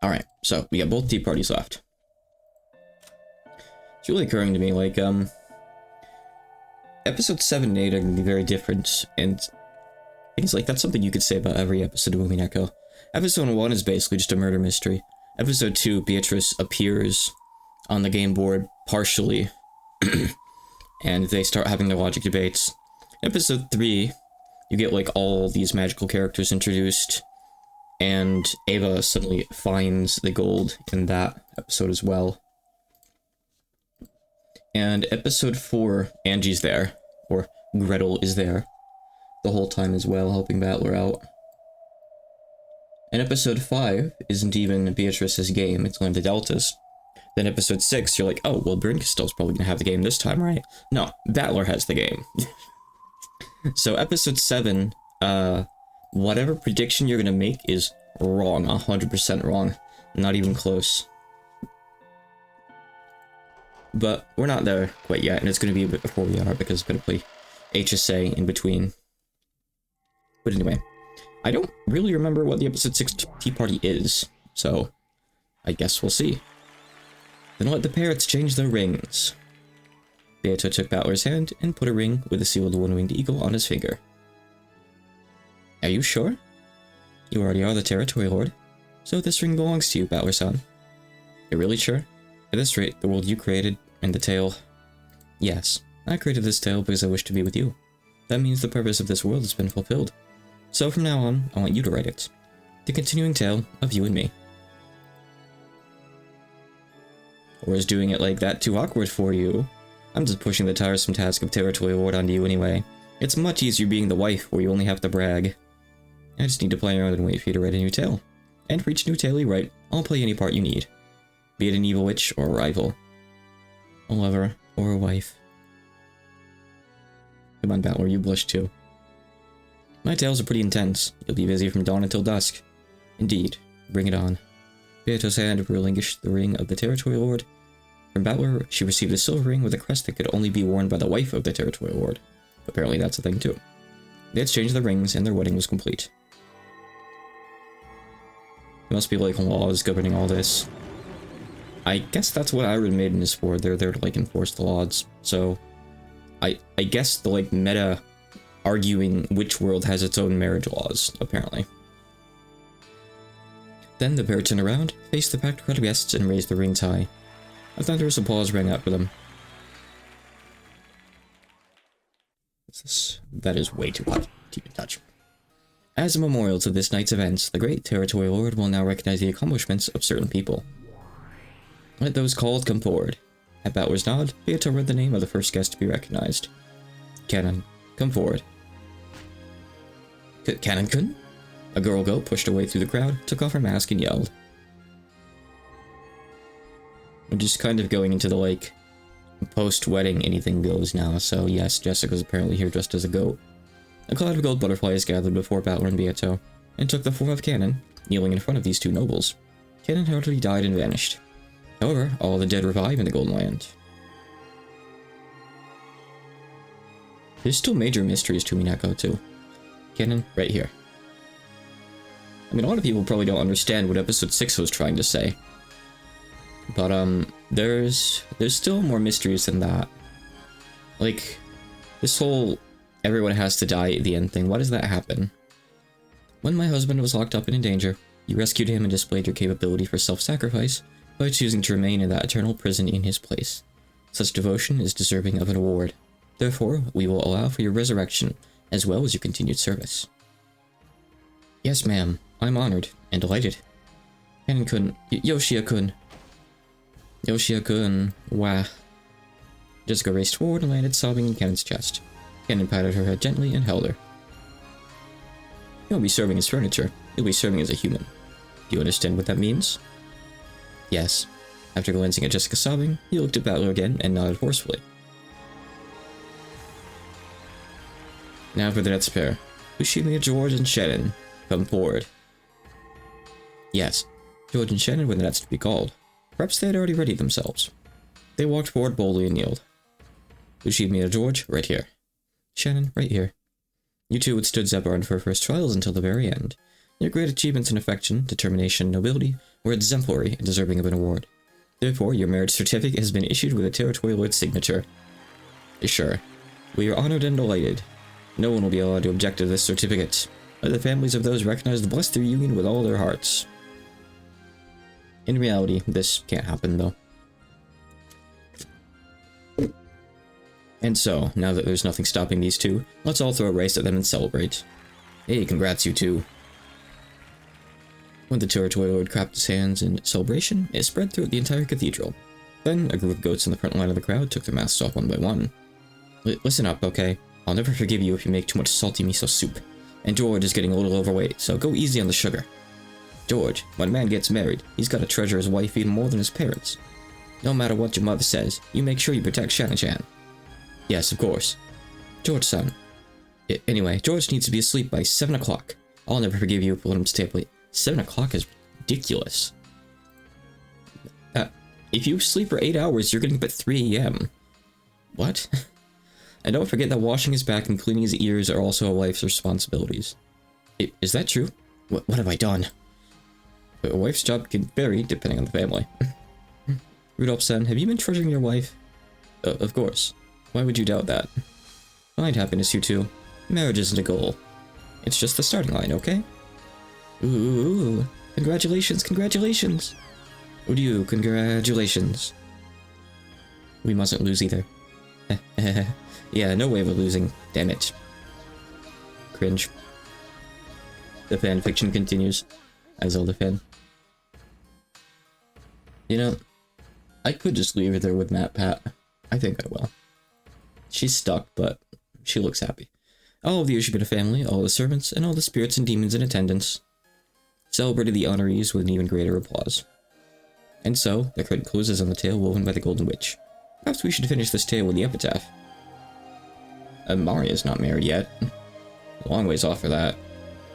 Alright, so we got both tea parties left. It's really occurring to me, like, episode 7 and 8 are going to be very different, and things like that's something you could say about every episode of Umineko. Episode 1 is basically just a murder mystery. Episode 2, Beatrice appears on the game board partially, and they start having their logic debates. Episode 3, you get like all these magical characters introduced, and Ava suddenly finds the gold in that episode as well. And episode 4, Angie's there, or Gretel is there, the whole time as well, helping Battler out. And episode 5 isn't even Beatrice's game, it's one of the Deltas. Then episode 6, you're like, oh, well, Brinkastel's probably gonna have the game this time, right? No, Battler has the game. So episode 7, whatever prediction you're gonna make is wrong, 100% wrong. Not even close. But we're not there quite yet, and it's gonna be a bit before we are, because I'm gonna play HSA in between. But anyway, I don't really remember what the episode 6 tea party is, so I guess we'll see. Then let the parrots change their rings. Beato took Battler's hand and put a ring with the seal of the one-winged eagle on his finger. Are you sure? You already are the territory lord, so this ring belongs to you, Battler-san. You're really sure? At this rate, the world you created and the tale... Yes, I created this tale because I wish to be with you. That means the purpose of this world has been fulfilled. So from now on, I want you to write it. The continuing tale of you and me. Or is doing it like that too awkward for you? I'm just pushing the tiresome task of territory lord onto you anyway. It's much easier being the wife where you only have to brag. I just need to play around and wait for you to write a new tale. And for each new tale you write, I'll play any part you need. Be it an evil witch or a rival. A lover or a wife. Come on, Battler, you blush too. My tales are pretty intense. You'll be busy from dawn until dusk. Indeed, bring it on. Beato's hand relinquished the ring of the territory lord. From Battler, she received a silver ring with a crest that could only be worn by the wife of the territory lord. Apparently that's a thing too. They exchanged the rings and their wedding was complete. There must be like laws governing all this. I guess that's what Iron Maiden is for. They're there to like enforce the laws. So I guess the like meta arguing which world has its own marriage laws, apparently. Then the pair turned around, faced the packed crowd of guests, and raised the rings high. A thunderous applause rang out for them. That is way too hot to even touch. As a memorial to this night's events, the great territory lord will now recognize the accomplishments of certain people. Let those called come forward. At Battler's nod, Beato read the name of the first guest to be recognized. Cannon, come forward. Cannon-kun? A girl goat pushed her way through the crowd, took off her mask, and yelled. We're just kind of going into the, like, post-wedding anything goes now, so yes, Jessica's apparently here dressed as a goat. A cloud of gold butterflies gathered before Battler and Beato, and took the form of Cannon, kneeling in front of these two nobles. Cannon had already died and vanished. However, all the dead revive in the Golden Land. There's still major mysteries to Umineko, too. Cannon, right here. I mean, a lot of people probably don't understand what episode 6 was trying to say. But, there's still more mysteries than that. Like, this whole everyone has to die at the end thing, why does that happen? When my husband was locked up and in danger, you rescued him and displayed your capability for self-sacrifice by choosing to remain in that eternal prison in his place. Such devotion is deserving of an award. Therefore, we will allow for your resurrection, as well as your continued service. Yes, ma'am. I'm honored and delighted. Cannon-kun, Yoshia-kun. Yoshia-kun, wah. Jessica raced forward and landed sobbing in Cannon's chest. Cannon patted her head gently and held her. You won't be serving as furniture. You'll be serving as a human. Do you understand what that means? Yes. After glancing at Jessica sobbing, he looked at Battler again and nodded forcefully. Now for the next pair. Ushimiya, George, and Shannon. Come forward. Yes, George and Shannon were the next to be called. Perhaps they had already readied themselves. They walked forward boldly and kneeled. Ushimiya, George, right here. Shannon, right here. You two withstood Zebarn for her first trials until the very end. Your great achievements in affection, determination, and nobility were exemplary and deserving of an award. Therefore, your marriage certificate has been issued with a territorial lord's signature. Sure. We are honored and delighted. No one will be allowed to object to this certificate. Let the families of those recognized bless their union with all their hearts. In reality, this can't happen, though. And so, now that there's nothing stopping these two, let's all throw a race at them and celebrate. Hey, congrats you two. When the territorial lord clapped his hands in celebration, it spread throughout the entire cathedral. Then, a group of goats in the front line of the crowd took their masks off one by one. Listen up, okay? I'll never forgive you if you make too much salty miso soup. And George is getting a little overweight, so go easy on the sugar. George, when a man gets married, he's gotta treasure his wife even more than his parents. No matter what your mother says, you make sure you protect Shannon-chan. Yes, of course. George-san. Anyway, George needs to be asleep by 7 o'clock. I'll never forgive you if you let him stay up late. 7 o'clock is ridiculous. If you sleep for 8 hours, you're getting up at 3 a.m. What? And don't forget that washing his back and cleaning his ears are also a wife's responsibilities. Is that true? What have I done? A wife's job can vary depending on the family. Rudolph-san, have you been treasuring your wife? Of course. Why would you doubt that? Find happiness, you two. Marriage isn't a goal. It's just the starting line, okay? Ooh, congratulations, congratulations! Uryu, congratulations. We mustn't lose either. Yeah, no way of losing. Damn it. Cringe. The fanfiction continues. As Zelda fan. You know, I could just leave her there with Matt Pat. I think I will. She's stuck, but she looks happy. All of the Ushibita family, all the servants, and all the spirits and demons in attendance celebrated the honorees with an even greater applause. And so, the curtain closes on the tale woven by the Golden Witch. Perhaps we should finish this tale with the epitaph. Maria's not married yet. A long ways off for that.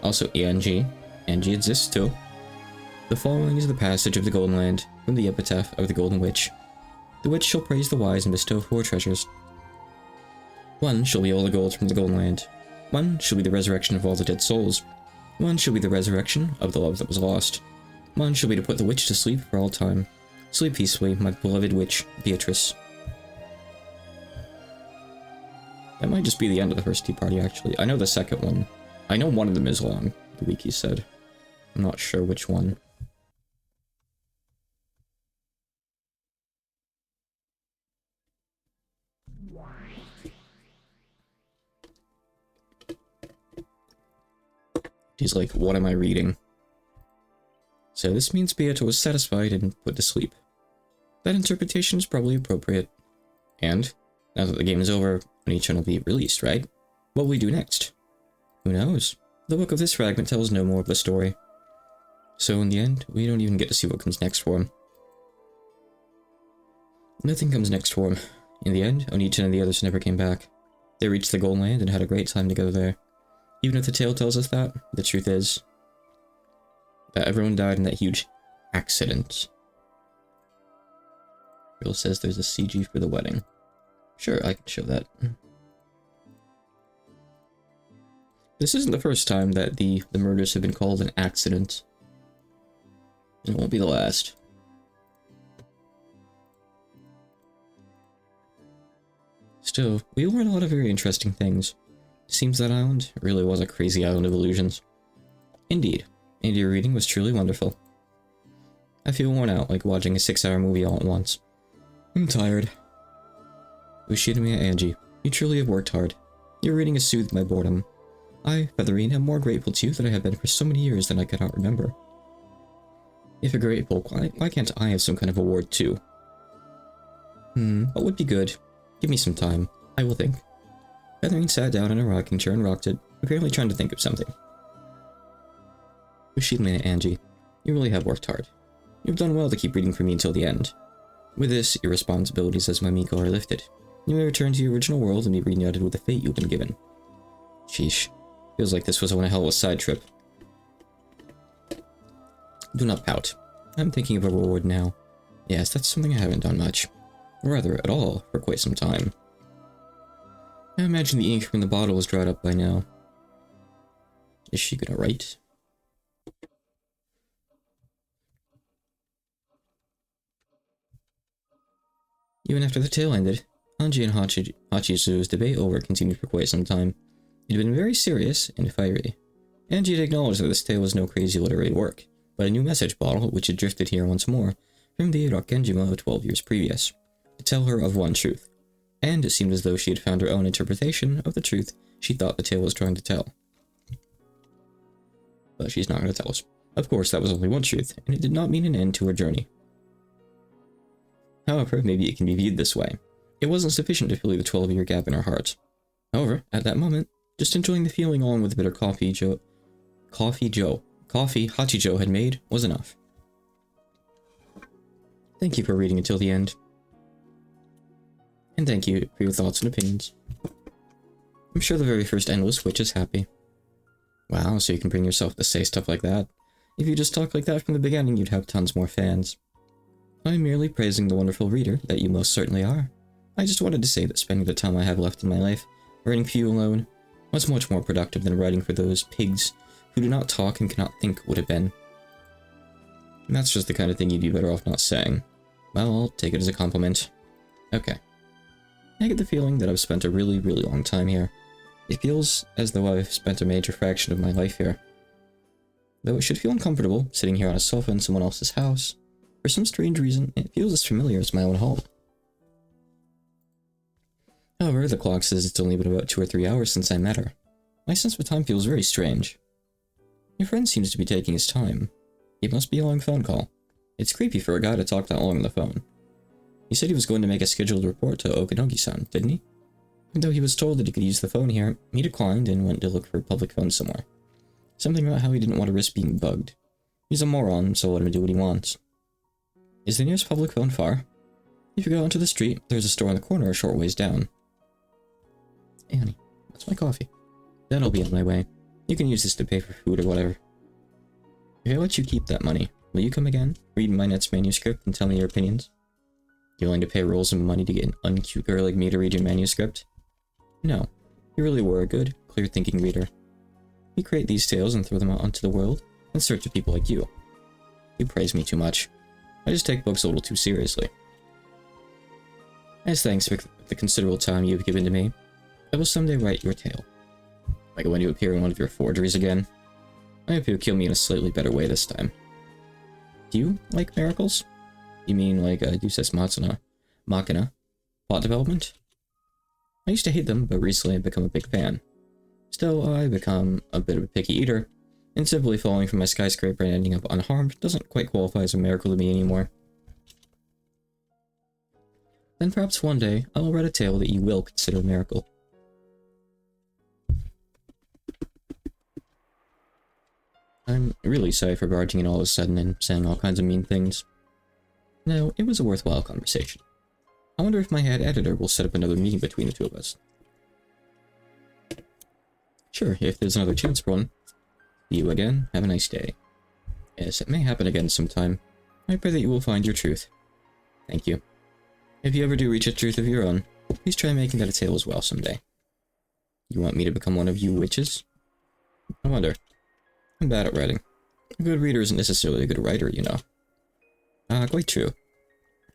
Also, Angie. Angie exists too. The following is the passage of the Golden Land from the epitaph of the Golden Witch. The witch shall praise the wise and bestow 4 treasures. 1 shall be all the gold from the Golden Land. 1 shall be the resurrection of all the dead souls. 1 shall be the resurrection of the love that was lost. 1 shall be to put the witch to sleep for all time. Sleep peacefully, my beloved witch, Beatrice. That might just be the end of the first tea party, actually. I know the second one. I know one of them is long, the wiki said. I'm not sure which one. He's like, what am I reading? So this means Beato was satisfied and put to sleep. That interpretation is probably appropriate. And, now that the game is over, Oni-chan will be released, right? What will we do next? Who knows? The book of this fragment tells no more of the story. So in the end, we don't even get to see what comes next for him. Nothing comes next for him. In the end, Oni-chan and the others never came back. They reached the Golden Land and had a great time together there. Even if the tale tells us that, the truth is that everyone died in that huge accident. Girl says there's a CG for the wedding. Sure, I can show that. This isn't the first time that the murders have been called an accident. And it won't be the last. Still, we learned a lot of very interesting things. Seems that island really was a crazy island of illusions. Indeed, and your reading was truly wonderful. I feel worn out, like watching a 6-hour movie all at once. I'm tired. Ushidamiya Angie, you truly have worked hard. Your reading has soothed my boredom. I, Featherine, am more grateful to you than I have been for so many years that I cannot remember. If you're grateful, why can't I have some kind of award too? What would be good? Give me some time. I will think. Featherine sat down in a rocking chair and rocked it, apparently trying to think of something. Ushidamiya Angie, you really have worked hard. You've done well to keep reading for me until the end. With this, your responsibilities as my Miko are lifted. You may return to your original world and be reunited with the fate you've been given. Sheesh. Feels like this was one hell of a side trip. Do not pout. I'm thinking of a reward now. Yes, that's something I haven't done much. Or rather, at all, for quite some time. I imagine the ink from the bottle is dried up by now. Is she gonna write? Even after the tale ended, Anji and Hachizu's debate over it continued for quite some time. It had been very serious and fiery. Anji had acknowledged that this tale was no crazy literary work, but a new message bottle which had drifted here once more from the Rakenjima of 12 years previous, to tell her of one truth. And it seemed as though she had found her own interpretation of the truth she thought the tale was trying to tell. But she's not going to tell us. Of course, that was only one truth, and it did not mean an end to her journey. However, maybe it can be viewed this way. It wasn't sufficient to fill the 12-year gap in her heart. However, at that moment, just enjoying the feeling along with the bit of coffee Hachijo had made was enough. Thank you for reading until the end. And thank you for your thoughts and opinions. I'm sure the very first Endless Witch is happy. Wow, so you can bring yourself to say stuff like that. If you just talked like that from the beginning, you'd have tons more fans. I'm merely praising the wonderful reader that you most certainly are. I just wanted to say that spending the time I have left in my life writing for you alone was much more productive than writing for those pigs who do not talk and cannot think would have been. And that's just the kind of thing you'd be better off not saying. Well, I'll take it as a compliment. Okay. I get the feeling that I've spent a really, really long time here. It feels as though I've spent a major fraction of my life here. Though it should feel uncomfortable, sitting here on a sofa in someone else's house, for some strange reason, it feels as familiar as my own home. However, the clock says it's only been about 2 or 3 hours since I met her. My sense of time feels very strange. Your friend seems to be taking his time. It must be a long phone call. It's creepy for a guy to talk that long on the phone. He said he was going to make a scheduled report to Okanogi-san, didn't he? And though he was told that he could use the phone here, he declined and went to look for a public phone somewhere. Something about how he didn't want to risk being bugged. He's a moron, so let him do what he wants. Is the nearest public phone far? If you go onto the street, there's a store on the corner a short ways down. Hey honey, that's my coffee. That'll be on my way. You can use this to pay for food or whatever. If I let you keep that money, will you come again, read my next manuscript, and tell me your opinions? You willing to pay rolls of money to get an uncute girl like me to read your manuscript? No, you really were a good, clear-thinking reader. You create these tales and throw them out onto the world in search of people like you. You praise me too much. I just take books a little too seriously. As thanks for the considerable time you have given to me, I will someday write your tale. Like when you appear in one of your forgeries again. I hope you'll kill me in a slightly better way this time. Do you like miracles? You mean like Deus Ex Machina? Plot development? I used to hate them, but recently I've become a big fan. Still, I've become a bit of a picky eater, and simply falling from my skyscraper and ending up unharmed doesn't quite qualify as a miracle to me anymore. Then perhaps one day, I will write a tale that you will consider a miracle. I'm really sorry for barging in all of a sudden and saying all kinds of mean things. No, it was a worthwhile conversation. I wonder if my head editor will set up another meeting between the two of us. Sure, if there's another chance for one. See you again, have a nice day. Yes, it may happen again sometime. I pray that you will find your truth. Thank you. If you ever do reach a truth of your own, please try making that a tale as well someday. You want me to become one of you witches? I wonder. I'm bad at writing. A good reader isn't necessarily a good writer, you know. Quite true.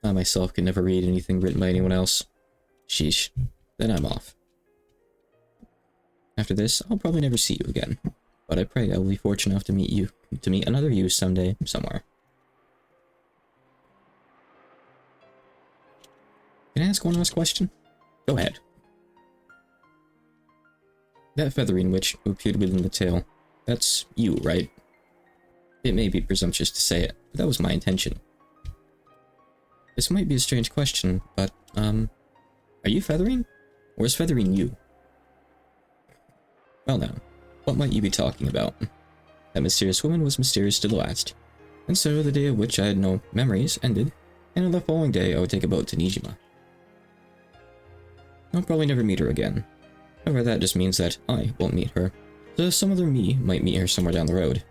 I myself can never read anything written by anyone else. Sheesh. Then I'm off. After this, I'll probably never see you again. But I pray I will be fortunate enough to meet another you someday, somewhere. Can I ask one last question? Go ahead. That feathering witch who appeared within the tale, that's you, right? It may be presumptuous to say it, but that was my intention. This might be a strange question, but, are you feathering? Or is feathering you? Well now, what might you be talking about? That mysterious woman was mysterious to the last. And so, the day of which I had no memories ended, and on the following day I would take a boat to Nijima. I'll probably never meet her again. However, that just means that I won't meet her. So some other me might meet her somewhere down the road.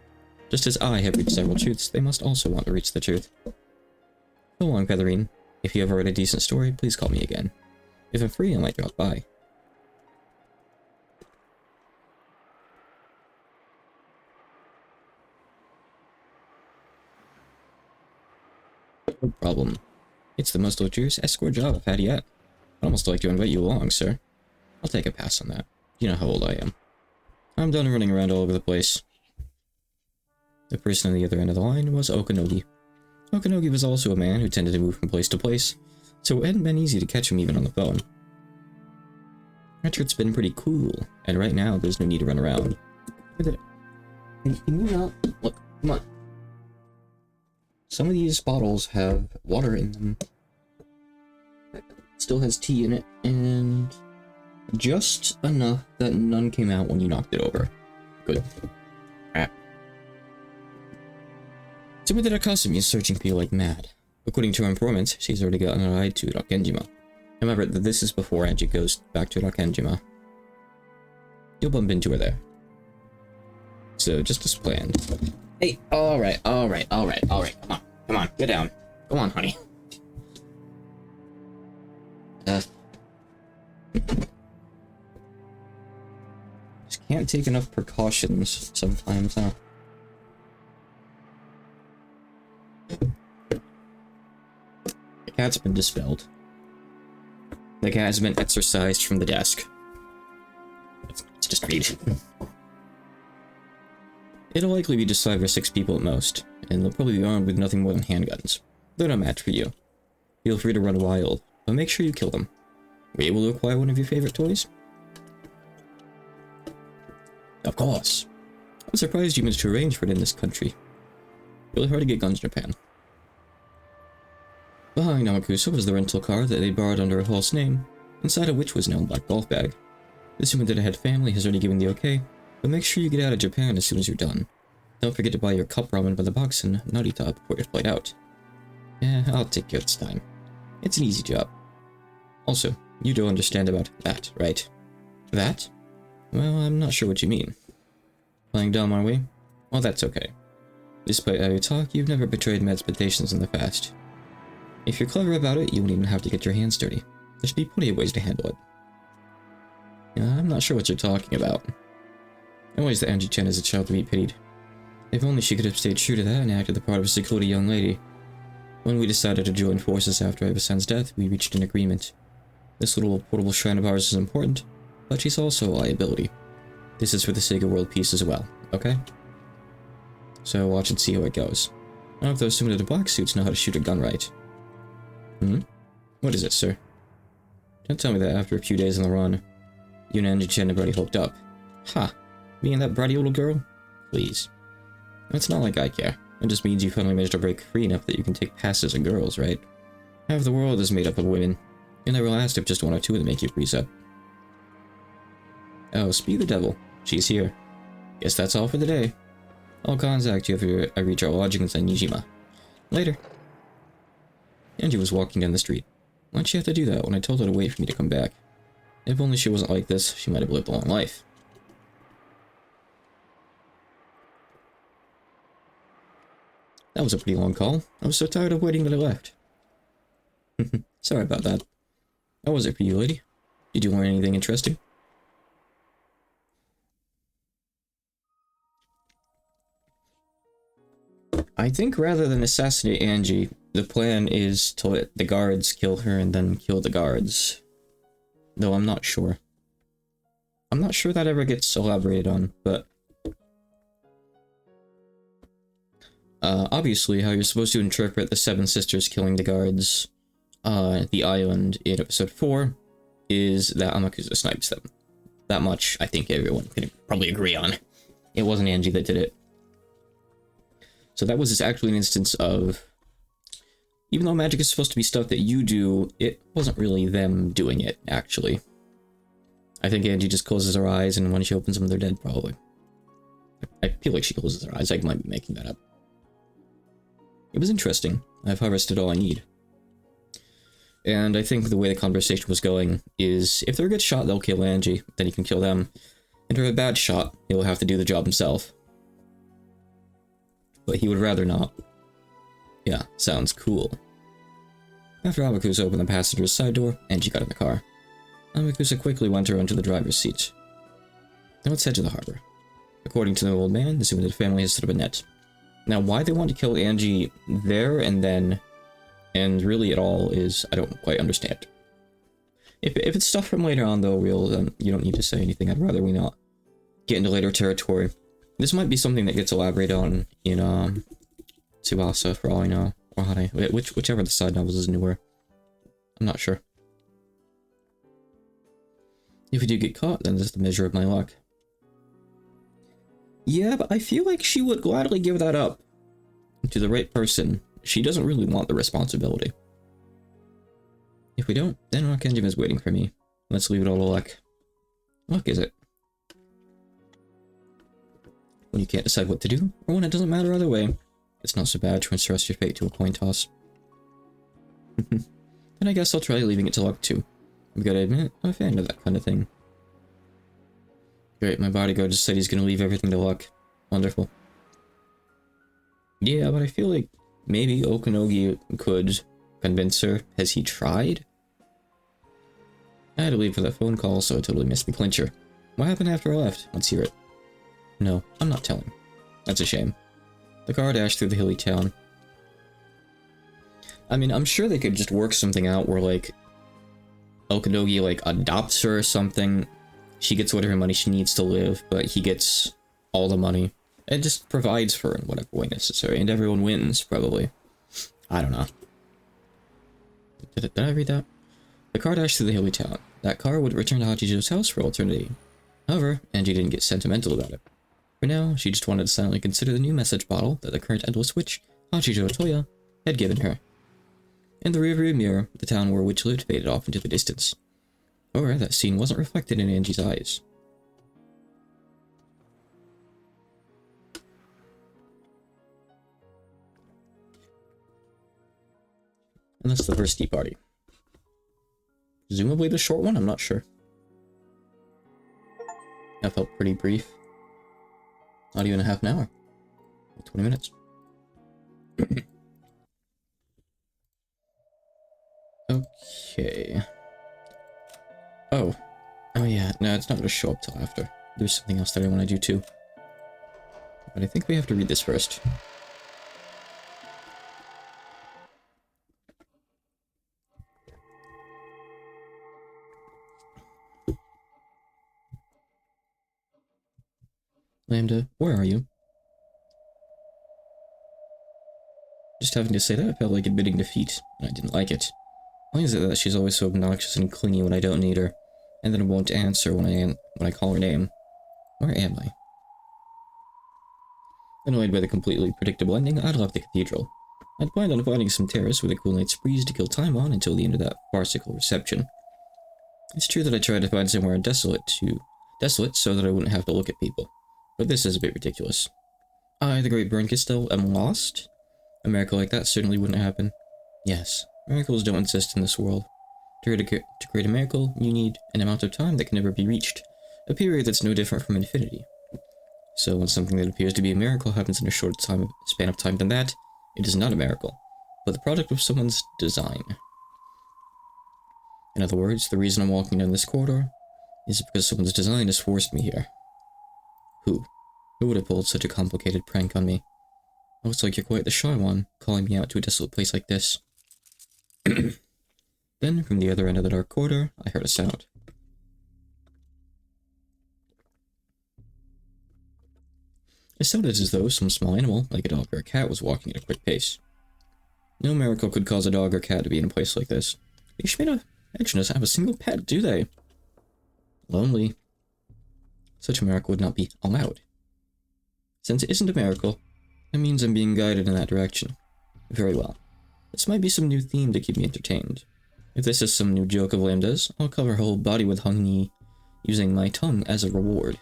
Just as I have reached several truths, they must also want to reach the truth. So long, Featherine. If you ever write a decent story, please call me again. If I'm free, I might drop by. No problem. It's the most luxurious escort job I've had yet. I'd almost like to invite you along, sir. I'll take a pass on that. You know how old I am. I'm done running around all over the place. The person on the other end of the line was Okanogi. Okanogi was also a man who tended to move from place to place, so it hadn't been easy to catch him even on the phone. Richard's been pretty cool, and right now there's no need to run around. Can you not? Look, come on. Some of these bottles have water in them. Still has tea in it, and just enough that none came out when you knocked it over. Good. Alright. Someone that Akasumi is searching for you like mad. According to her informants, she's already gotten a ride to Rakenjima. Remember that this is before Angie goes back to Rakenjima. You'll bump into her there. So, just as planned. Hey, alright, come on, get down. Go on, honey. Just can't take enough precautions sometimes, huh? The cat's been dispelled. The cat has been exorcised from the desk. Let's just read. It'll likely be just 5 or 6 people at most, and they'll probably be armed with nothing more than handguns. They're no match for you. Feel free to run wild, but make sure you kill them. Were you able to acquire one of your favorite toys? Of course. I'm surprised you managed to arrange for it in this country. Really hard to get guns in Japan. Behind Namakusa was the rental car that they borrowed under a false name, inside of which was an old black golf bag. Assuming that it had family has already given the okay, but make sure you get out of Japan as soon as you're done. Don't forget to buy your cup ramen by the box in Narita before your flight out. Yeah, I'll take care of this time. It's an easy job. Also, you don't understand about that, right? That? Well, I'm not sure what you mean. Playing dumb, are we? Well, that's okay. Despite how you talk, you've never betrayed my expectations in the past. If you're clever about it, you won't even have to get your hands dirty. There should be plenty of ways to handle it. Yeah, I'm not sure what you're talking about. Always that Angie-chan is a child to be pitied. If only she could have stayed true to that and acted the part of a secluded young lady. When we decided to join forces after Iva-san's death, we reached an agreement. This little portable shrine of ours is important, but she's also a liability. This is for the sake of world peace as well, okay? So watch and see how it goes. I hope those submitted to black suits know how to shoot a gun right. What is it, sir? Don't tell me that after a few days on the run, you and Angie-chan have already hooked up. Ha! Me and that bratty little girl? Please. It's not like I care. It just means you finally managed to break free enough that you can take passes at girls, right? Half the world is made up of women. You'll never last if just 1 or 2 of them make you freeze up. Oh, speak the devil. She's here. Guess that's all for the day. I'll contact you if I reach our lodging in Nijima. Later. Angie was walking down the street. Why'd she have to do that when I told her to wait for me to come back? If only she wasn't like this, she might have lived a long life. That was a pretty long call. I was so tired of waiting that I left. Sorry about that. How was it for you, lady? Did you learn anything interesting? I think rather than assassinate Angie, the plan is to let the guards kill her and then kill the guards. Though I'm not sure. I'm not sure that ever gets elaborated on, but... obviously, how you're supposed to interpret the 7 sisters killing the guards at the island in episode 4 is that Amakusa snipes them. That much, I think everyone can probably agree on. It wasn't Angie that did it. So that was actually an instance of... Even though magic is supposed to be stuff that you do, it wasn't really them doing it, actually. I think Angie just closes her eyes, and when she opens them, they're dead, probably. I feel like she closes her eyes. I might be making that up. It was interesting. I've harvested all I need. And I think the way the conversation was going is, if they're a good shot, they'll kill Angie, then he can kill them. And if they're a bad shot, he'll have to do the job himself. But he would rather not. Yeah, sounds cool. After Amakusa opened the passenger's side door, Angie got in the car. Amakusa quickly went her onto the driver's seat. Now let's head to the harbor. According to the old man, the Sumited family has set up a net. Now, why they want to kill Angie there and then And really it all is, I don't quite understand. If it's stuff from later on though, then you don't need to say anything. I'd rather we not get into later territory. This might be something that gets elaborated on in Tsubasa for all I know. Or Hane, whichever the side novels is newer. I'm not sure. If we do get caught, then that's the measure of my luck. Yeah, but I feel like she would gladly give that up to the right person. She doesn't really want the responsibility. If we don't, then Arkanjim is waiting for me. Let's leave it all to luck. Luck, is it? When you can't decide what to do, or when it doesn't matter either way, it's not so bad to entrust your fate to a coin toss. Then I guess I'll try leaving it to luck too. I've got to admit, I'm a fan of that kind of thing. Great, my bodyguard just said he's gonna leave everything to luck. Wonderful. Yeah, but I feel like maybe Okanogi could convince her. Has he tried? I had to leave for that phone call, so I totally missed the clincher. What happened after I left? Let's hear it. No, I'm not telling. That's a shame. The car dashed through the hilly town. I mean, I'm sure they could just work something out where, like, Okanogi, like, adopts her or something. She gets whatever money she needs to live, but he gets all the money. It just provides for her in whatever way necessary, and everyone wins, probably. I don't know. Did I read that? The car dashed through the hilly town. That car would return to Hachijo's house for eternity. However, Angie didn't get sentimental about it. For now, she just wanted to silently consider the new message bottle that the current endless witch, Hachijo Toya, had given her. In the rearview mirror, the town where Witch lived faded off into the distance. However, that scene wasn't reflected in Angie's eyes. And that's the first tea party. Presumably the short one? I'm not sure. That felt pretty brief. Not even a half an hour. 20 minutes. Okay. Oh. Oh yeah, no, it's not going to show up till after. There's something else that I want to do too. But I think we have to read this first. Lambda, where are you? Just having to say that felt like admitting defeat, and I didn't like it. Why is it that she's always so obnoxious and clingy when I don't need her, and then won't answer when I call her name? Where am I? Annoyed by the completely predictable ending, I'd left the cathedral. I'd planned on finding some terrace with a cool night's breeze to kill time on until the end of that farcical reception. It's true that I tried to find somewhere desolate so that I wouldn't have to look at people. But this is a bit ridiculous. I, the great Bernkastel, am lost? A miracle like that certainly wouldn't happen. Yes, miracles don't exist in this world. To create a miracle, you need an amount of time that can never be reached. A period that's no different from infinity. So when something that appears to be a miracle happens in a short span of time than that, it is not a miracle, but the product of someone's design. In other words, the reason I'm walking down this corridor is because someone's design has forced me here. Who? Who would have pulled such a complicated prank on me? Looks like you're quite the shy one, calling me out to a desolate place like this. Then, from the other end of the dark corridor, I heard a sound. It sounded as though some small animal, like a dog or a cat, was walking at a quick pace. No miracle could cause a dog or cat to be in a place like this. They should not have a single pet, do they? Lonely. Such a miracle would not be allowed. Since it isn't a miracle, that means I'm being guided in that direction. Very well. This might be some new theme to keep me entertained. If this is some new joke of Lambda's, I'll cover her whole body with honey, using my tongue as a reward.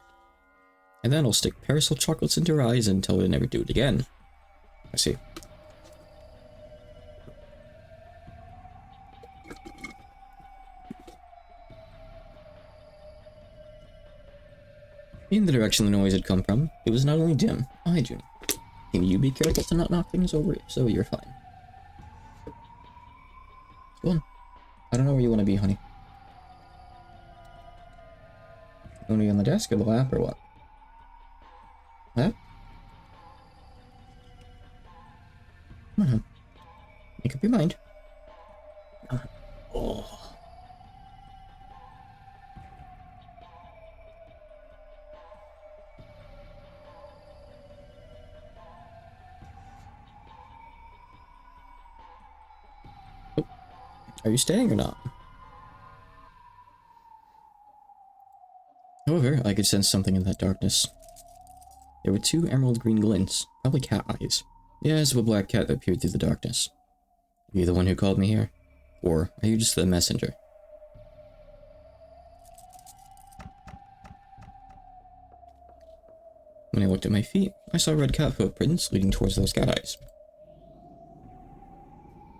And then I'll stick parasol chocolates into her eyes and tell her to never do it again. I see. In the direction the noise had come from, it was not only dim. Hi, Junie. Can you be careful to not knock things over so you're fine? Go on. I don't know where you want to be, honey. You want to be on the desk or the lap or what? What? Come on, hon. Make up your mind. Oh. Are you staying or not? However, I could sense something in that darkness. There were two emerald green glints, probably cat eyes. The eyes of a black cat that peered through the darkness. Are you the one who called me here? Or are you just the messenger? When I looked at my feet, I saw red cat footprints leading towards those cat eyes.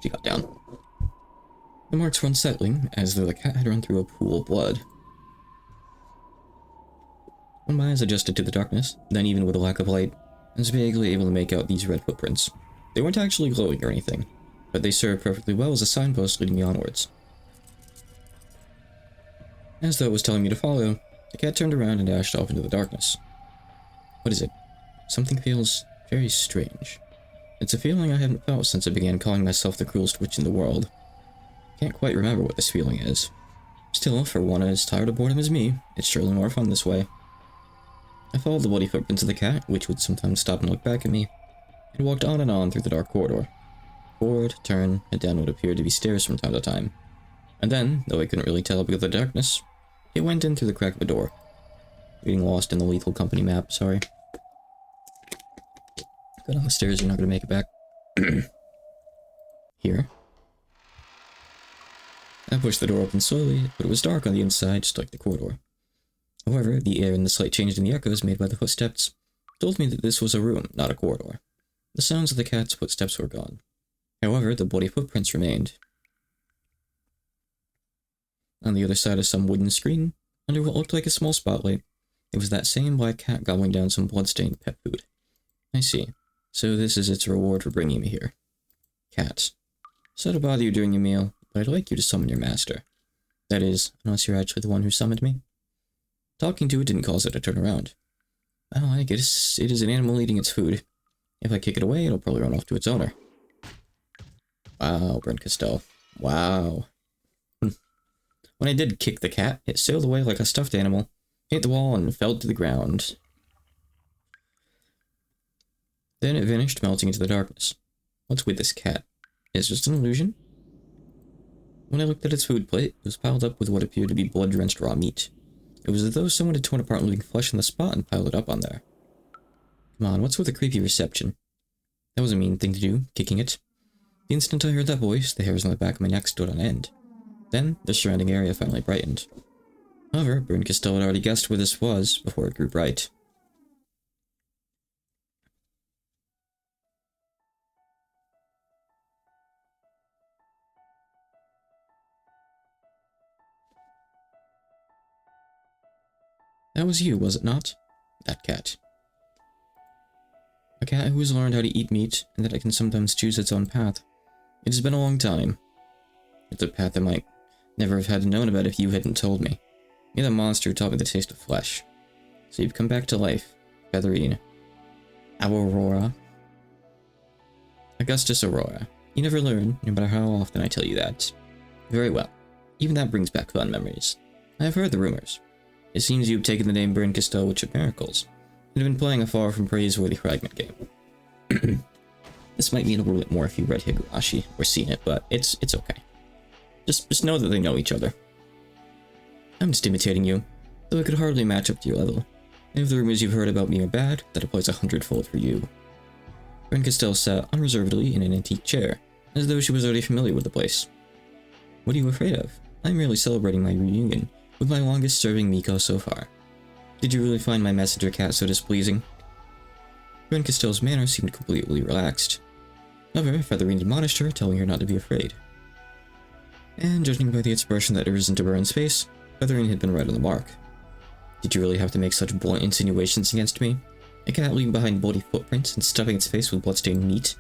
She got down. The marks were unsettling, as though the cat had run through a pool of blood. When my eyes adjusted to the darkness, then even with a lack of light, I was vaguely able to make out these red footprints. They weren't actually glowing or anything, but they served perfectly well as a signpost leading me onwards. As though it was telling me to follow, the cat turned around and dashed off into the darkness. What is it? Something feels very strange. It's a feeling I haven't felt since I began calling myself the cruelest witch in the world. Can't quite remember what this feeling is. Still, for one as tired of boredom as me, it's surely more fun this way. I followed the bloody footprints of the cat, which would sometimes stop and look back at me, and walked on and on through the dark corridor. Forward, turn, and down what appeared to be stairs from time to time. And then, though I couldn't really tell because of the darkness, it went in through the crack of a door. Getting lost in the lethal company map, sorry. Go down the stairs, you're not gonna make it back. Here. I pushed the door open slowly, but it was dark on the inside, just like the corridor. However, the air and the slight change in the echoes made by the footsteps told me that this was a room, not a corridor. The sounds of the cat's footsteps were gone. However, the bloody footprints remained. On the other side of some wooden screen, under what looked like a small spotlight, it was that same black cat gobbling down some blood-stained pet food. I see. So this is its reward for bringing me here. Cat. Sorry to bother you during your meal, but I'd like you to summon your master. That is, unless you're actually the one who summoned me. Talking to it didn't cause it to turn around. Well, I guess it is an animal eating its food. If I kick it away, it'll probably run off to its owner. Wow, Brent Castell. Wow. When I did kick the cat, it sailed away like a stuffed animal, hit the wall, and fell to the ground. Then it vanished, melting into the darkness. What's with this cat? Is it just an illusion? When I looked at its food plate, it was piled up with what appeared to be blood-drenched raw meat. It was as though someone had torn apart living flesh on the spot and piled it up on there. Come on, what's with the creepy reception? That was a mean thing to do, kicking it. The instant I heard that voice, the hairs on the back of my neck stood on end. Then, the surrounding area finally brightened. However, Bryn Castell had already guessed where this was before it grew bright. That was you, was it not? That cat. A cat who has learned how to eat meat, and that it can sometimes choose its own path. It has been a long time. It's a path I might never have had known about if you hadn't told me. You're the monster who taught me the taste of flesh. So you've come back to life, Featherine. Aurora. Augustus Aurora. You never learn, no matter how often I tell you that. Very well. Even that brings back fond memories. I have heard the rumors. It seems you've taken the name Bryn Castell, Witch of Miracles, and have been playing a far from praiseworthy fragment game. This might mean a little bit more if you read Higurashi or seen it, but it's okay. Just know that they know each other. I'm just imitating you, though I could hardly match up to your level. And if the rumors you've heard about me are bad, that applies 100-fold for you. Bryn Castell sat unreservedly in an antique chair, as though she was already familiar with the place. What are you afraid of? I'm merely celebrating my reunion with my longest-serving Miko so far. Did you really find my messenger cat so displeasing? Bryn Castell's manner seemed completely relaxed. However, Featherine admonished her, telling her not to be afraid. And judging by the expression that arose into Bryn's face, Featherine had been right on the mark. Did you really have to make such blunt insinuations against me? A cat leaving behind bloody footprints and stuffing its face with bloodstained meat?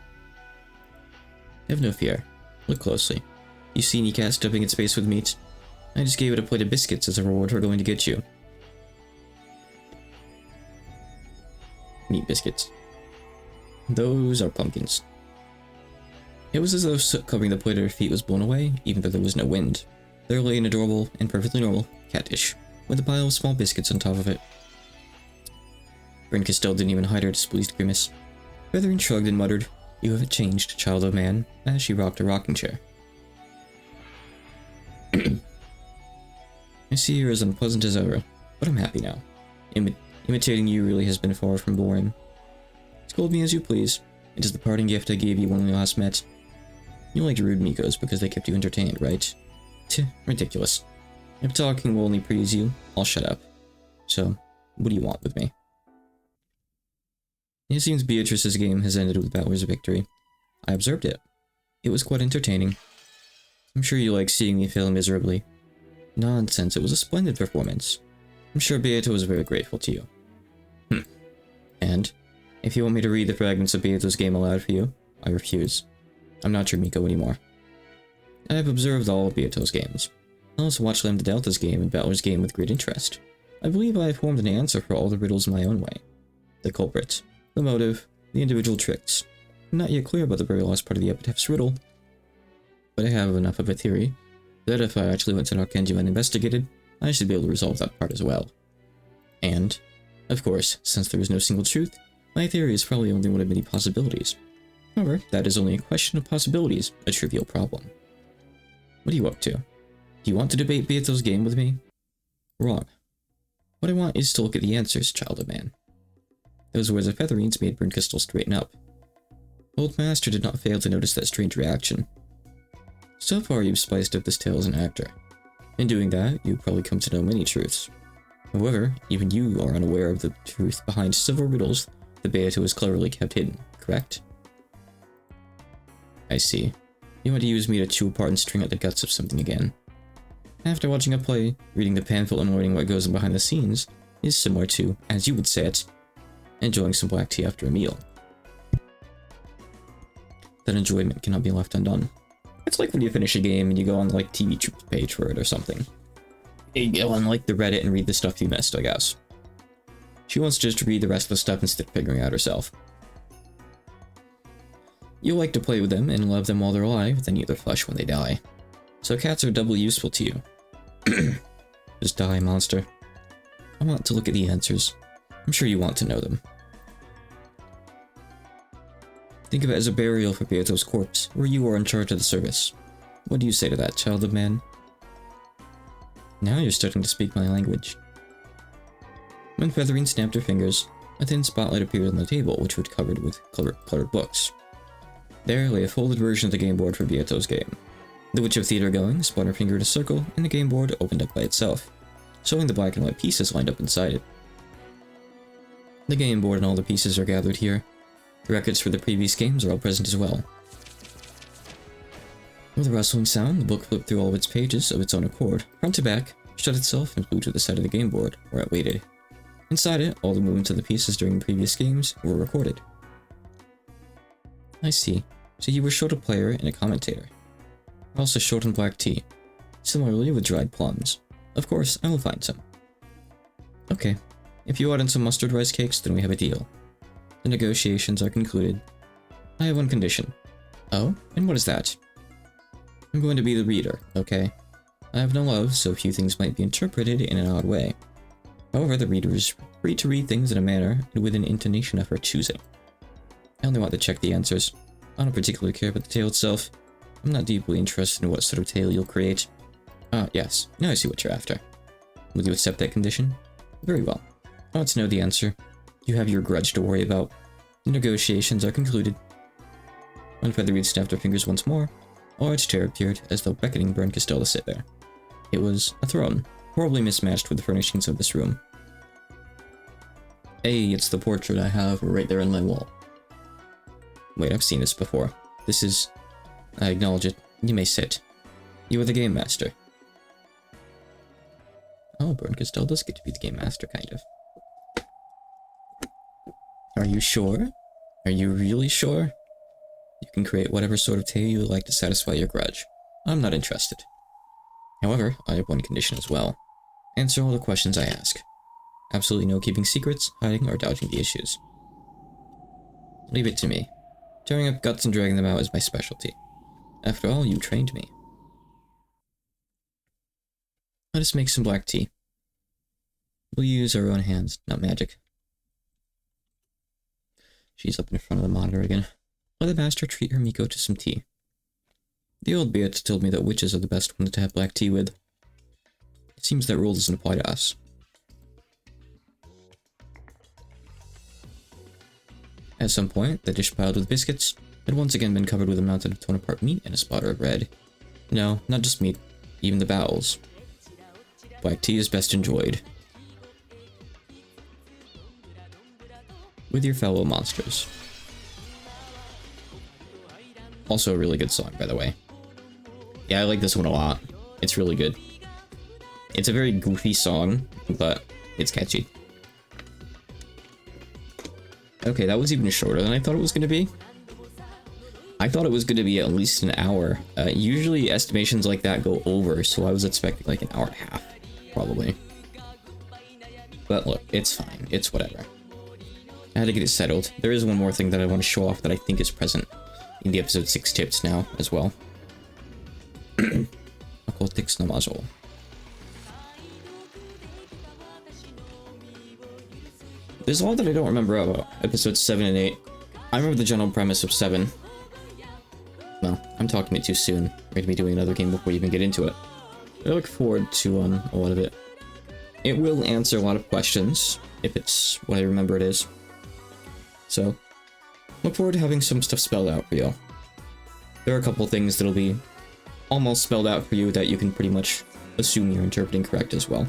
Have no fear. Look closely. You see any cat stuffing its face with meat? I just gave it a plate of biscuits as a reward for going to get you. Meat biscuits. Those are pumpkins. It was as though soot covering the plate of her feet was blown away, even though there was no wind. There lay an adorable and perfectly normal cat dish, with a pile of small biscuits on top of it. Brinkestelle didn't even hide her displeased grimace. Feathering shrugged and muttered, "You haven't changed, child of man," as she rocked a rocking chair. I see you're as unpleasant as ever, but I'm happy now. Imitating you really has been far from boring. Scold me as you please. It is the parting gift I gave you when we last met. You liked rude Mikos because they kept you entertained, right? Tch, ridiculous. If talking will only please you, I'll shut up. So, what do you want with me? It seems Beatrice's game has ended with Valor's victory. I observed it. It was quite entertaining. I'm sure you like seeing me fail miserably. Nonsense, it was a splendid performance. I'm sure Beato was very grateful to you. And, if you want me to read the fragments of Beato's game aloud for you, I refuse. I'm not your Miko anymore. I have observed all of Beato's games. I also watched Lambda Delta's game and Valor's game with great interest. I believe I have formed an answer for all the riddles in my own way. The culprit, the motive, the individual tricks. I'm not yet clear about the very last part of the epitaph's riddle, but I have enough of a theory that if I actually went to Narkenju and investigated, I should be able to resolve that part as well. And, of course, since there is no single truth, my theory is probably only one of many possibilities. However, that is only a question of possibilities, a trivial problem. What are you up to? Do you want to debate Beato's game with me? Wrong. What I want is to look at the answers, child of man. Those words of Featherines made Brinkestelle straighten up. Old Master did not fail to notice that strange reaction. So far you've spiced up this tale as an actor. In doing that, you've probably come to know many truths. However, even you are unaware of the truth behind several riddles that Beato has cleverly kept hidden, correct? I see. You want to use me to chew apart and string out the guts of something again. After watching a play, reading the pamphlet and learning what goes on behind the scenes is similar to, as you would say it, enjoying some black tea after a meal. That enjoyment cannot be left undone. It's like when you finish a game and you go on like TV Troops page for it or something. You go on like the Reddit and read the stuff you missed, I guess. She wants to just read the rest of the stuff instead of figuring out herself. You like to play with them and love them while they're alive, then eat their flesh when they die. So cats are doubly useful to you. Just die, monster. I want to look at the answers. I'm sure you want to know them. Think of it as a burial for Beato's corpse, where you are in charge of the service. What do you say to that, child of man? Now you're starting to speak my language. When Featherine snapped her fingers, a thin spotlight appeared on the table, which was covered with cluttered books. There lay a folded version of the game board for Beato's game. The Witch of Theater going spun her finger in a circle, and the game board opened up by itself, showing the black and white pieces lined up inside it. The game board and all the pieces are gathered here. The records for the previous games are all present as well. With a rustling sound, the book flipped through all of its pages of its own accord, front to back, shut itself, and flew to the side of the game board, where it waited. Inside it, all the movements of the pieces during the previous games were recorded. I see. So you were short a player and a commentator. Also short on black tea. Similarly with dried plums. Of course, I will find some. Okay. If you add in some mustard rice cakes, then we have a deal. The negotiations are concluded. I have one condition. Oh? And what is that? I'm going to be the reader, okay? I have no love, so few things might be interpreted in an odd way. However, the reader is free to read things in a manner and with an intonation of her choosing. I only want to check the answers. I don't particularly care about the tale itself. I'm not deeply interested in what sort of tale you'll create. Ah, yes. Now I see what you're after. Will you accept that condition? Very well. I want to know the answer. You have your grudge to worry about. The negotiations are concluded. When Featherweed snapped her fingers once more, a large chair appeared, as though beckoning Brinkestelle to sit there. It was a throne, horribly mismatched with the furnishings of this room. Hey, it's the portrait I have right there on my wall. Wait, I've seen this before. This is... I acknowledge it. You may sit. You are the game master. Oh, Brinkestelle does get to be the game master, kind of. Are you sure? Are you really sure? You can create whatever sort of tale you would like to satisfy your grudge. I'm not interested. However, I have one condition as well. Answer all the questions I ask. Absolutely no keeping secrets, hiding, or dodging the issues. Leave it to me. Tearing up guts and dragging them out is my specialty. After all, you trained me. Let us make some black tea. We'll use our own hands, not magic. She's up in front of the monitor again. Let the master treat her Miko to some tea. The old Beat told me that witches are the best ones to have black tea with. It seems that rule doesn't apply to us. At some point, the dish piled with biscuits had once again been covered with a mountain of torn-apart meat and a splatter of red. No, not just meat, even the bowels. Black tea is best enjoyed with your fellow monsters. Also a really good song, by the way. Yeah, I like this one a lot. It's really good. It's a very goofy song, but it's catchy. Okay, that was even shorter than I thought it was going to be. I thought it was going to be at least an hour. Usually estimations like that go over, so I was expecting like an hour and a half, probably. But look, it's fine. It's whatever. I had to get it settled. There is one more thing that I want to show off that I think is present in the episode 6 tips now as well. Occultix no Majo. There's a lot that I don't remember about episodes 7 and 8. I remember the general premise of 7. No, I'm talking it too soon. We're going to be doing another game before we even get into it. I look forward to a lot of it. It will answer a lot of questions, if it's what I remember it is. So, look forward to having some stuff spelled out for y'all. There are a couple things that'll be almost spelled out for you that you can pretty much assume you're interpreting correct as well,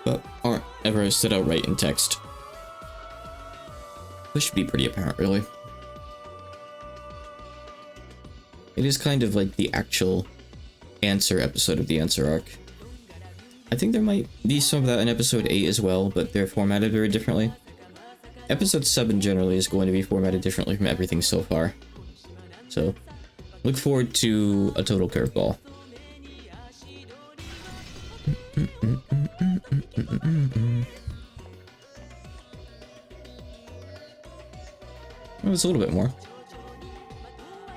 but aren't ever set out right in text. This should be pretty apparent, really. It is kind of like the actual answer episode of the answer arc. I think there might be some of that in episode 8 as well, but they're formatted very differently. Episode 7 generally is going to be formatted differently from everything so far. So, look forward to a total curveball. Oh, it's a little bit more.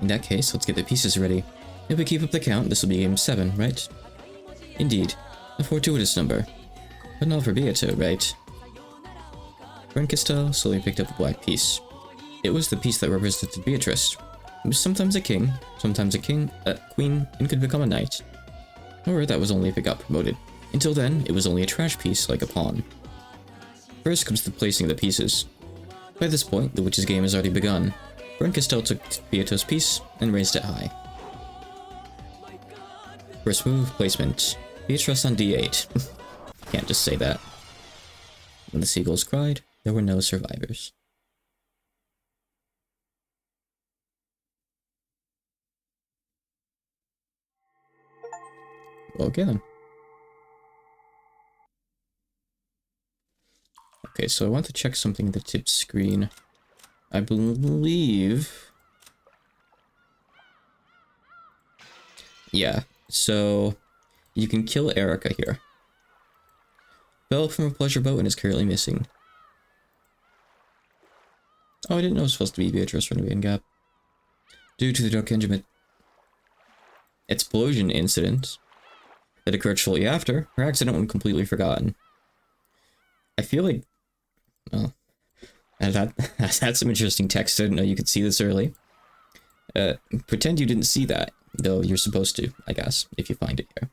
In that case, let's get the pieces ready. If we keep up the count, this will be game 7, right? Indeed. A fortuitous number. But not for Beato, right? Brancastel slowly picked up a black piece. It was the piece that represented Beatrice. It was sometimes a king, a queen, and could become a knight. Or that was only if it got promoted. Until then, it was only a trash piece, like a pawn. First comes the placing of the pieces. By this point, the witch's game has already begun. Brancastel took Beato's piece and raised it high. First move, placement. Beatrice on D8. Can't just say that. When the seagulls cried, there were no survivors. Okay then. Okay, so I want to check something in the tip screen. I believe... Yeah, so you can kill Erica here. Fell from a pleasure boat and is currently missing. Oh, I didn't know it was supposed to be Beatrice Renegade Gap. Due to the Dokenjima explosion incident that occurred shortly after, her accident was completely forgotten. I feel like... Well, that's some interesting text. I didn't know you could see this early. Pretend you didn't see that, though you're supposed to, I guess, if you find it here.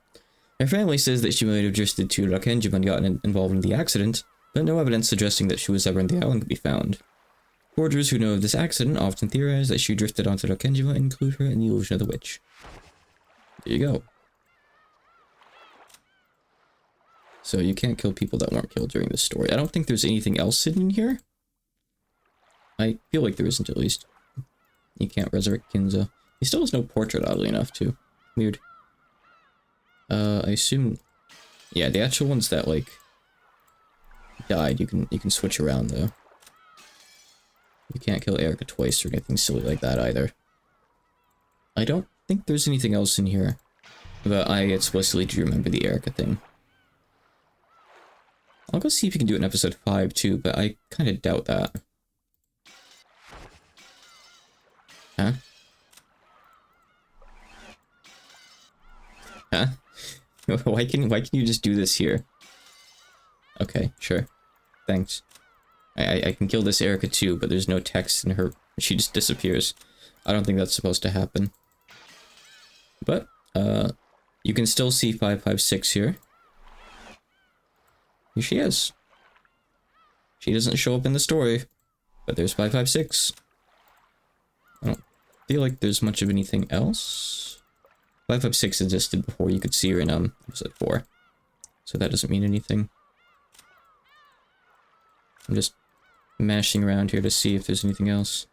Her family says that she might have drifted to Dokenjima and gotten involved in the accident, but no evidence suggesting that she was ever on the island could be found. Forgers who know of this accident often theorize that she drifted onto Dokenjima and include her in the illusion of the witch. There you go. So you can't kill people that weren't killed during this story. I don't think there's anything else hidden in here. I feel like there isn't, at least. You can't resurrect Kinzo. He still has no portrait, oddly enough, too. Weird. I assume... Yeah, the actual ones that, like, died, you can switch around, though. You can't kill Erica twice or anything silly like that, either. I don't think there's anything else in here. But I explicitly do remember the Erica thing. I'll go see if you can do it in episode 5, too, but I kind of doubt that. Huh? Huh? Why can you just do this here? Okay, sure. Thanks. I can kill this Erica too, but there's no text in her. She just disappears. I don't think that's supposed to happen. But, you can still see 556 here. Here she is. She doesn't show up in the story, but there's 556. I don't feel like there's much of anything else. 556 existed before you could see her in, episode 4. So that doesn't mean anything. I'm just mashing around here to see if there's anything else.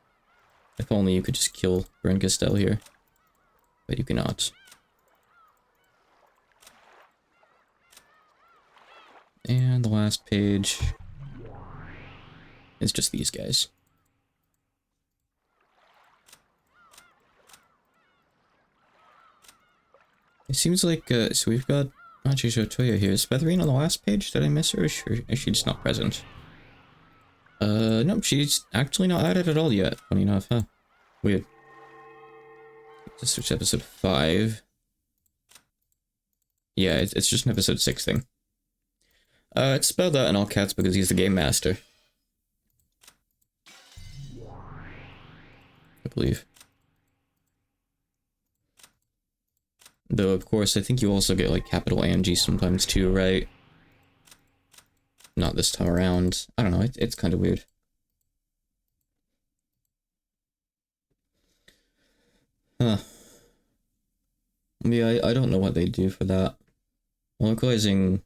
If only you could just kill Brent Castell here. But you cannot. And the last page is just these guys. It seems like, so we've got Machijo Toya here. Is Betharine on the last page? Did I miss her? Or is she just not present? Nope, she's actually not added at all yet. Funny enough, huh? Weird. Let's switch to episode 5. Yeah, it's just an episode 6 thing. It's spelled out in all caps because he's the game master. I believe. Though, of course, I think you also get, like, capital Angie sometimes too, right? Not this time around. I don't know, it's kind of weird. Huh. Yeah, I don't know what they do for that. Localizing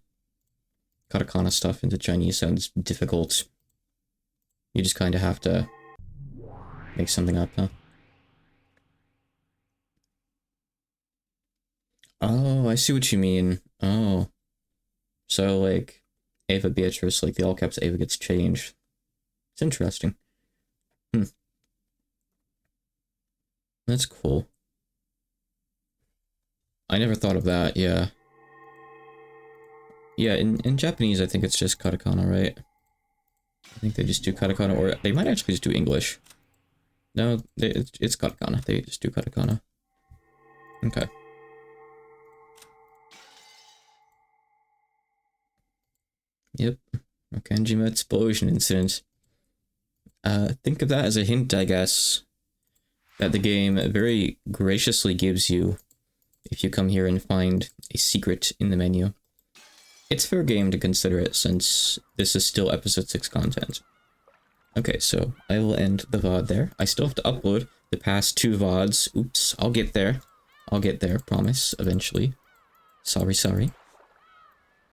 katakana stuff into Chinese sounds difficult. You just kind of have to make something up, huh? Oh, I see what you mean. Oh. So, like, Ava Beatrice, like, the all caps Ava gets changed. It's interesting. That's cool. I never thought of that, yeah. Yeah, in Japanese, I think it's just katakana, right? I think they just do katakana, or they might actually just do English. No, it's katakana. They just do katakana. Okay. Yep. Okanjima explosion incident. Think of that as a hint, I guess, that the game very graciously gives you if you come here and find a secret in the menu. It's fair game to consider it, since this is still episode 6 content. Okay, so I will end the VOD there. I still have to upload the past 2 VODs. Oops, I'll get there. I'll get there, promise, eventually. Sorry.